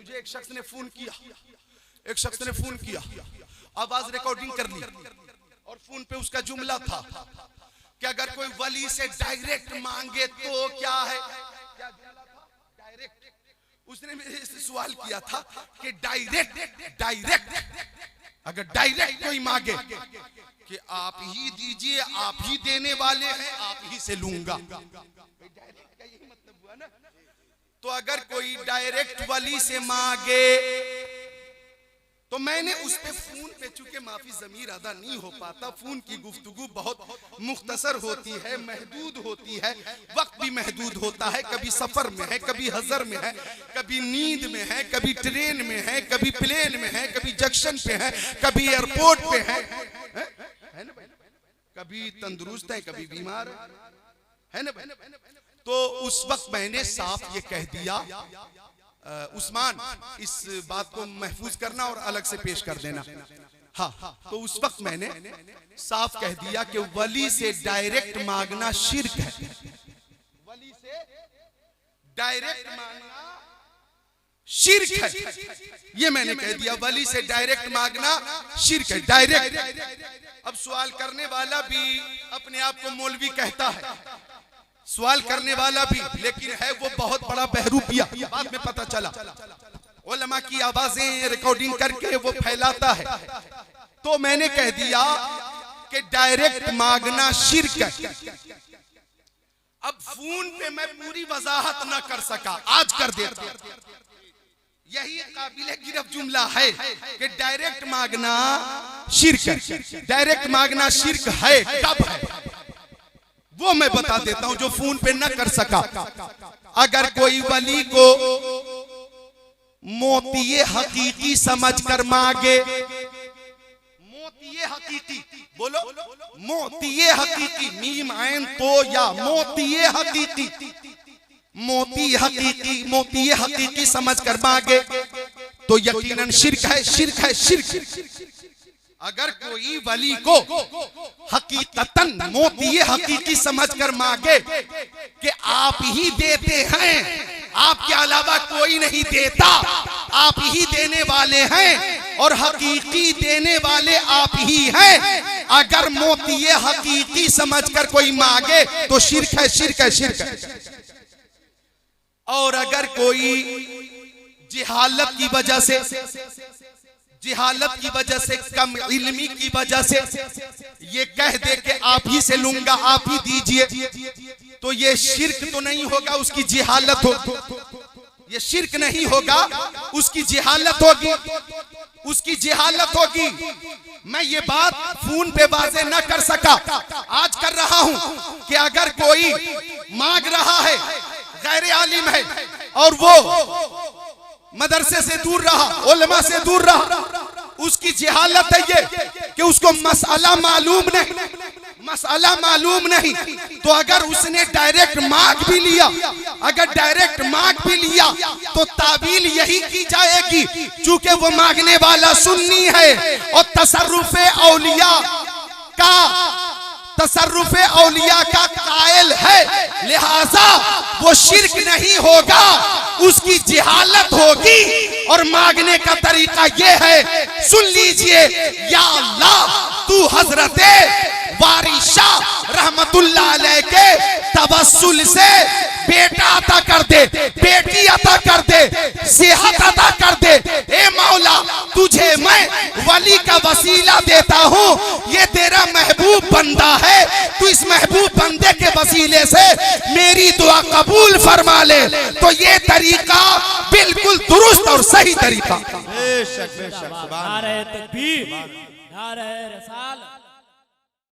मुझे एक शख्स ने फोन किया, आवाज रिकॉर्डिंग कर ली और फोन पे उसका जुमला था कि अगर कोई वली से डायरेक्ट मांगे तो क्या है, क्या जुमला था? डायरेक्ट। उसने मेरे से सवाल किया था कि डायरेक्ट अगर डायरेक्ट कोई मांगे कि आप ही दीजिए, आप ही देने वाले हैं, आप ही से लूंगा, डायरेक्ट का यही मतलब हुआ ना। तो अगर कोई डायरेक्ट वली से मांगे तो मैंने उस पे फोन पे, चूंकि माफी ज़मीर अदा नहीं हो पाता, फोन की गुफ्तगू बहुत मुख्तसर होती है, महदूद होती है, वक्त भी महदूद होता है, कभी सफर में है, कभी हजर में है, कभी नींद में है, कभी ट्रेन में है, कभी प्लेन में है, कभी जंक्शन पे है, कभी एयरपोर्ट पे है ना, कभी तंदुरुस्त है, कभी बीमार है ना। तो उस वक्त मैंने साफ ये कह दिया, उस्मान इस बात को महफूज करना और अलग से पेश कर देना। हाँ, तो उस वक्त मैंने साफ कह दिया कि वली से डायरेक्ट मांगना शिर्क है। वली से डायरेक्ट मांगना शिर्क है, ये मैंने कह दिया। वली से डायरेक्ट मांगना शिर्क है, डायरेक्ट। अब सवाल करने वाला भी अपने आप को मौलवी कहता है, सवाल करने वाला भी, लेकिन है वो बहुत बड़ा बहरूपिया। बाद में पता चला उलमा की आवाजें रिकॉर्डिंग करके वो फैलाता है। तो मैंने कह दिया कि डायरेक्ट मांगना शिर्क है। अब फोन पे मैं पूरी वजाहत ना कर सका, आज कर देता। यही काबिले गिरफ्त जुमला है कि डायरेक्ट मांगना शिर्क है। डायरेक्ट मांगना शिर्क है, कब है वो मैं बता देता हूं, जो फोन पे न कर सका। अगर कोई वली को मोतिये हकीकी समझकर मांगे, मोतिये हकीकी बोलो, मोतिये हकीकी, मीम आइन तो या, मोतिये हकीकी, मोतिये हकीकी समझकर मांगे तो यकीनन शिर्क है, शिर्क है, शिर्क। अगर कोई वली को हकीकतन मोतिये हकीकी समझकर मांगे कि आप ही देते हैं, आपके अलावा कोई नहीं देता, आप ही देने वाले हैं और हकीकी देने वाले आप ही हैं, अगर मोतिये हकीकी समझकर कोई मांगे तो शिर्क है, शिर्क है, शिर्क है। और अगर कोई जिहालत की वजह से, कम इल्मी की वजह से ये कह दे कि आप ही से लूंगा, आप ही दीजिए, तो ये शिर्क तो नहीं होगा, उसकी जिहालत हो। ये शिर्क नहीं होगा, उसकी जिहालत होगी, उसकी जिहालत होगी। मैं ये बात फोन पे वाज़े न कर सका, आज कर रहा हूं कि अगर कोई मांग रहा है, गैर आलिम है और वो मदरसे से दूर रहा, उलमा से दूर रहा, उसकी जिहालत है ये कि उसको मसला मालूम नहीं, तो अगर उसने डायरेक्ट मांग भी लिया, तो तावील यही की जाएगी, चूंकि वो मांगने वाला सुन्नी है और तसर्रुफे औलिया का कायल है, लिहाजा वो शिर्क नहीं होगा, उसकी जिहालत होगी। और मांगने का तरीका ये है, सुन लीजिए, या अल्लाह तू हजरते वारिशा रहमतुल्लाह अलैह के तवस्सुल से बेटा अता कर दे, बेटी अता कर दे, सेहत अता कर दे। ए मौला, तुझे मैं वली का वसीला देता हूँ, ये तेरा महबूब बंदा है, तू इस महबूब बंदे के वसीले से मेरी दुआ कबूल फरमा ले। तो ये तरीका बिल्कुल दुरुस्त और सही तरीका। बेशक, बेशक, सुभान अल्लाह। नारे तकबीर, नारे रिसालत।